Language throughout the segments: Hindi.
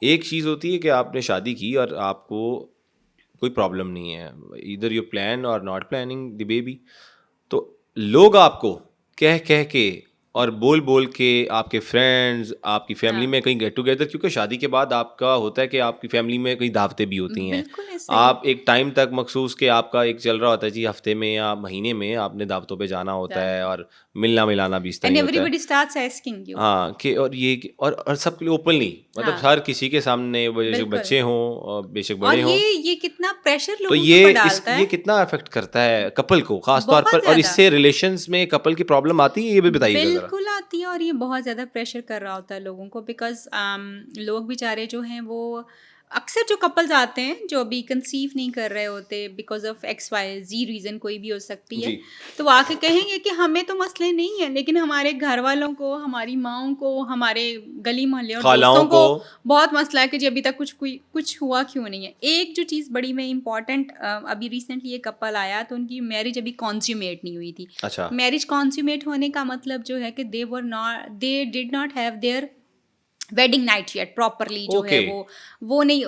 एक चीज़ होती है कि आपने शादी की और आपको कोई प्रॉब्लम नहीं है, इधर यू प्लान और नॉट प्लानिंग द बेबी, तो लोग आपको कह कह के और बोल बोल के, आपके फ्रेंड्स, आपकी फैमिली हाँ, में कहीं गेट टुगेदर, क्योंकि शादी के बाद आपका होता है कि आपकी फैमिली में कई दावतें भी होती हैं। बिल्कुल ऐसा ही है। आप एक टाइम तक मखसूस के आपका एक चल रहा होता है जी, हफ्ते में या महीने में आपने दावतों पे जाना होता है, जाना और मिलना मिलाना भी इस तरह एंड ही होता है। Everybody starts asking you. हाँ, कि और ये और सबके लिए ओपनली, मतलब हाँ, हर किसी के सामने, वो बेशक बिल्कुल। बच्चे हों और बेशक और बड़े हों। ये कितना प्रेशर तो लोगों के ऊपर डालता ये है, कितना अफेक्ट करता है कपल को खास तौर पर, बहुत और ज़्यादा। इससे रिलेशंस में कपल की प्रॉब्लम आती है, ये भी बताइएगा जरा। बिल्कुल आती है और ये बहुत ज़्यादा प्रेशर कर रहा होता है लोगों को बिकॉज़ लोग बेचारे जो हैं वो अक्सर जो कपल्स आते हैं जो अभी कंसीव नहीं कर रहे होते because of X Y Z reason कोई भी हो सकती है, जी। तो वो आके कहेंगे कि हमें तो मसले नहीं है लेकिन हमारे घर वालों को, हमारी माँओं को, हमारे गली मोहल्ले और खालाओं दोस्तों को। को बहुत मसला है कि जी अभी तक कुछ हुआ क्यों नहीं है। एक जो चीज़ बड़ी में इम्पोर्टेंट अभी रिसेंटली एक कपल आया तो उनकी मैरिज अभी कॉन्ज्यूमेट नहीं हुई थी। अच्छा। मैरिज कॉन्ज्यूमेट होने का मतलब जो है कि they did not have their wedding night yet properly जो है ओके। वो नहीं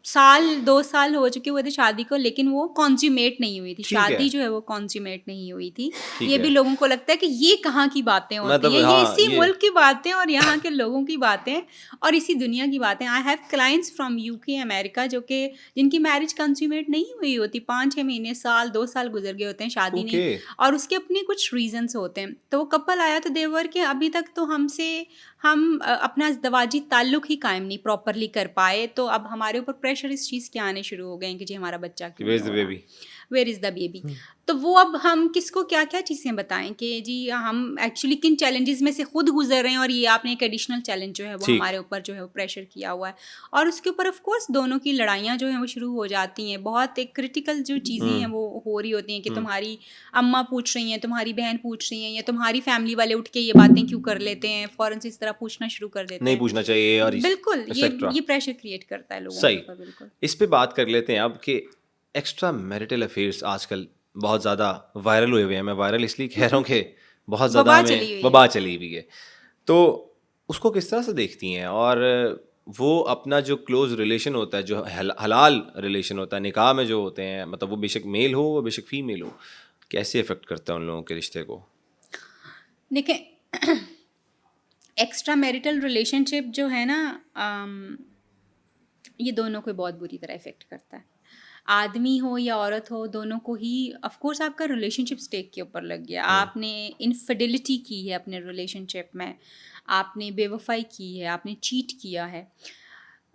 साल 2 साल हो चुके हुए थे शादी को लेकिन वो कॉन्ज्यूमेट नहीं हुई थी, ठीक है। शादी जो है वो कॉन्ज्यूमेट नहीं हुई थी। ठीक ये भी है। लोगों को लगता है कि ये कहाँ की बातें होती मतलब हैं, ये हाँ, इसी ये मुल्क की बातें और यहाँ के लोगों की बातें और इसी दुनिया की बातें। I have clients from UK America जो कि जिनकी मैरिज कंज्यूमेट नहीं हुई होती, 5-6 महीने, साल 2 साल गुजर गए होते हैं शादी नहीं, ओके। और उसके अपने कुछ रीजंस होते हैं। तो वो कपल आया तो देवर के अभी तक तो हम अपना ज़दवाजी ताल्लुक़ ही कायम नहीं प्रॉपरली कर पाए, तो अब हमारे ऊपर प्रेशर इस चीज़ के आने शुरू हो गए हैं कि जी हमारा बच्चा क्यों वेयर नहीं इज द हो रहा? Baby. Where is the baby? तो वो अब हम किसको क्या-क्या चीज़ें बताएँ कि जी हम एक्चुअली किन चैलेंजेस में से खुद गुज़र रहे हैं और ये आपने एक एडिशनल चैलेंज जो है वो ठीक। हमारे ऊपर जो है वो प्रेशर किया हुआ है। और उसके ऊपर ऑफ कोर्स दोनों की लड़ाइयाँ जो हैं वो शुरू हो जाती हैं। बहुत एक क्रिटिकल जो चीज़ें हैं हम्म। वो हो रही होती हैं कि हम्म। तुम्हारी अम्मा पूछ रही हैं, तुम्हारी बहन पूछ रही हैं या तुम्हारी फैमिली वाले उठ के ये बातें क्यों कर लेते हैं, फ़ौरन से इस तरह पूछना शुरू कर देते नहीं हैं। पूछना चाहिए और बिल्कुल, एक्सेट्रा। ये प्रेशर क्रिएट करता है लोगों के सही। ऊपर बिल्कुल। इस पे बात कर लेते हैं अब कि एक्स्ट्रा मैरिटल अफेयर्स आजकल बहुत ज़्यादा वायरल हुए हुए हैं। मैं वायरल इसलिए कह रहा हूँ कि बहुत ज़्यादा वबा हमें चली हुई है। वबा चली हुई है। तो उसको किस तरह से देखती हैं, और वो अपना जो क्लोज रिलेशन होता है, जो हलाल रिलेशन होता है निकाह में जो होते हैं, मतलब वो बेशक मेल हो वो बेशक फीमेल हो, कैसे इफेक्ट करता है उन लोगों के रिश्ते को? देखिए एक्स्ट्रा मैरिटल रिलेशनशिप जो है ना ये दोनों को बहुत बुरी तरह इफ़ेक्ट करता है। आदमी हो या औरत हो दोनों को ही ऑफ कोर्स आपका रिलेशनशिप स्टेक के ऊपर लग गया। हम्म। आपने इनफिडेलिटी की है अपने रिलेशनशिप में, आपने बेवफ़ाई की है, आपने चीट किया है।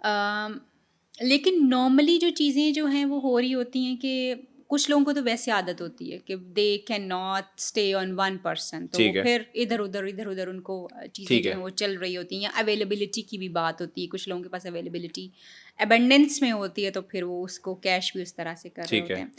अम, लेकिन नॉर्मली जो चीज़ें जो हैं वो हो रही होती हैं कि कुछ लोगों को तो वैसे आदत होती है कि they can not stay on one person, तो वो ठीक है। फिर इधर उधर उनको चीज़ें ठीक जो है। हैं वो चल रही होती हैं या अवेलेबिलिटी की भी बात होती है। कुछ लोगों के पास अवेलेबिलिटी एबंडेंस में होती है तो फिर वो उसको कैश भी उस तरह से कर रहे ठीक होते है। हैं।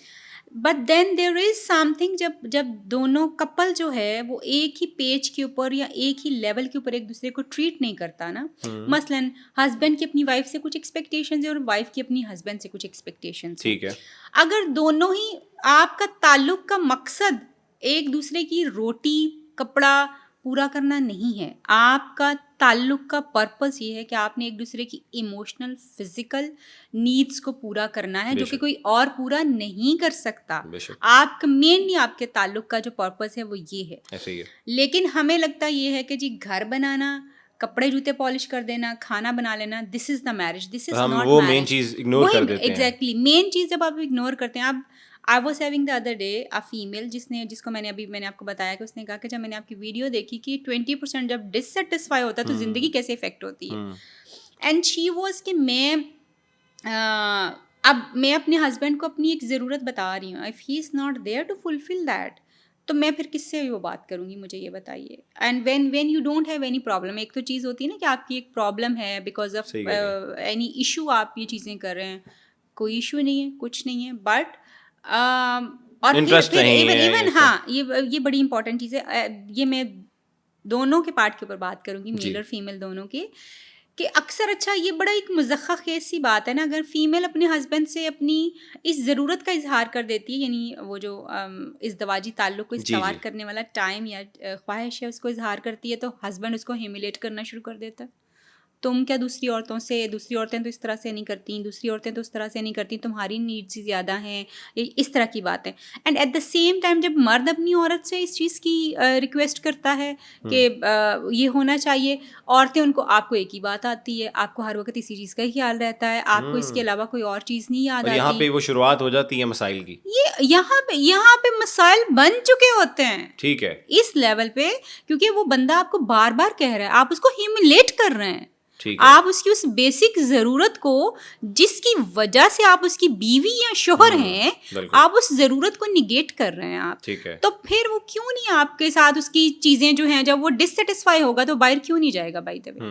But then there is something, जब जब दोनों कपल जो है वो एक ही पेज के ऊपर या एक ही लेवल के ऊपर एक दूसरे को ट्रीट नहीं करता ना। हम्म। मसलन हस्बैंड की अपनी वाइफ से कुछ एक्सपेक्टेशंस है और वाइफ की अपनी हस्बैंड से कुछ एक्सपेक्टेशंस हैं। ठीक है। अगर दोनों ही आपका ताल्लुक का मकसद एक दूसरे की रोटी कपड़ा पूरा करना नहीं है, आपका ताल्लुक का पर्पस ये है कि आपने एक दूसरे की इमोशनल फिजिकल नीड्स को पूरा करना है जो कि बेशक। कोई और पूरा नहीं कर सकता। बेशक। आपका मेनली आपके ताल्लुक का जो पर्पस है वो ये है। ऐसे ही है। लेकिन हमें लगता ये है कि जी घर बनाना, कपड़े जूते पॉलिश कर देना, खाना बना लेना, this is the marriage, this और इज़ हम नॉट वो मेन मैरिज। चीज़ इग्नोर वही कर देते हैं। एग्जैक्टली मेन चीज़ जब आप इग्नोर करते हैं। अब I was having the other day a female जिसको मैंने आपको बताया कि उसने कहा कि जब मैंने आपकी वीडियो देखी कि 20% जब डिससेटिस्फाई होता है तो ज़िंदगी हम्म। कैसे इफेक्ट होती है। हम्म। एंड शी वॉज कि अब मैं अपने हस्बैंड को अपनी एक ज़रूरत बता रही हूँ, if he is not there to fulfil that, तो मैं फिर किससे वो बात करूँगी, मुझे ये बताइए। And when you don't have any problem, एक तो चीज़ होती है ना कि आपकी एक प्रॉब्लम है बिकॉज ऑफ सही कह रही हैं। एनी इशू, आप ये चीज़ें कर रहे हैं, कोई इशू नहीं है, कुछ नहीं है, बट और इंटरेस्ट फिर नहीं इवन है इवन ये सब। हाँ, ये बड़ी इंपॉर्टेंट चीज़ है। ये मैं दोनों के पार्ट के ऊपर बात करूँगी, जी। मेल और फीमेल दोनों की, कि अक्सर अच्छा ये बड़ा एक मुज़ख्ख़ा ख़ेज़ सी बात है ना, अगर फ़ीमेल अपने हस्बैंड से अपनी इस ज़रूरत का इज़हार कर देती है, यानी वो जो इज़्दवाजी ताल्लुक़ को जी। इस्तवार जी। करने वाला टाइम या ख़्वाहिश है उसको इज़हार करती है, तो हस्बैंड उसको ह्यूमिलेट करना शुरू कर देता है। तुम क्या दूसरी औरतें तो इस तरह से नहीं करती, दूसरी औरतें तो उस तरह से नहीं करती, तुम्हारी नीड्स ही ज़्यादा हैं, इस तरह की बात है। And at the same time जब मर्द अपनी औरत से इस चीज़ की रिक्वेस्ट करता है कि ये होना चाहिए, औरतें उनको, आपको एक ही बात आती है, आपको हर वक्त इसी चीज़ का ही ख्याल रहता है, आपको इसके अलावा कोई और चीज़ नहीं याद और यहाँ आती। पे वो शुरुआत हो जाती है मसाइल की। ये यहाँ पे मसाइल बन चुके होते हैं ठीक है, इस लेवल पे, क्योंकि वो बंदा आपको बार बार कह रहा है, आप उसको ह्यूमिलेट कर रहे हैं, ठीक है। आप उसकी उस बेसिक ज़रूरत को, जिसकी वजह से आप उसकी बीवी या शोहर हैं, बिल्कुल। आप उस ज़रूरत को निगेट कर रहे हैं आप। ठीक है। तो फिर वो क्यों नहीं आपके साथ उसकी चीज़ें जो हैं, जब वो डिससेटिस्फाई होगा तो बाहर क्यों नहीं जाएगा बाय द वे।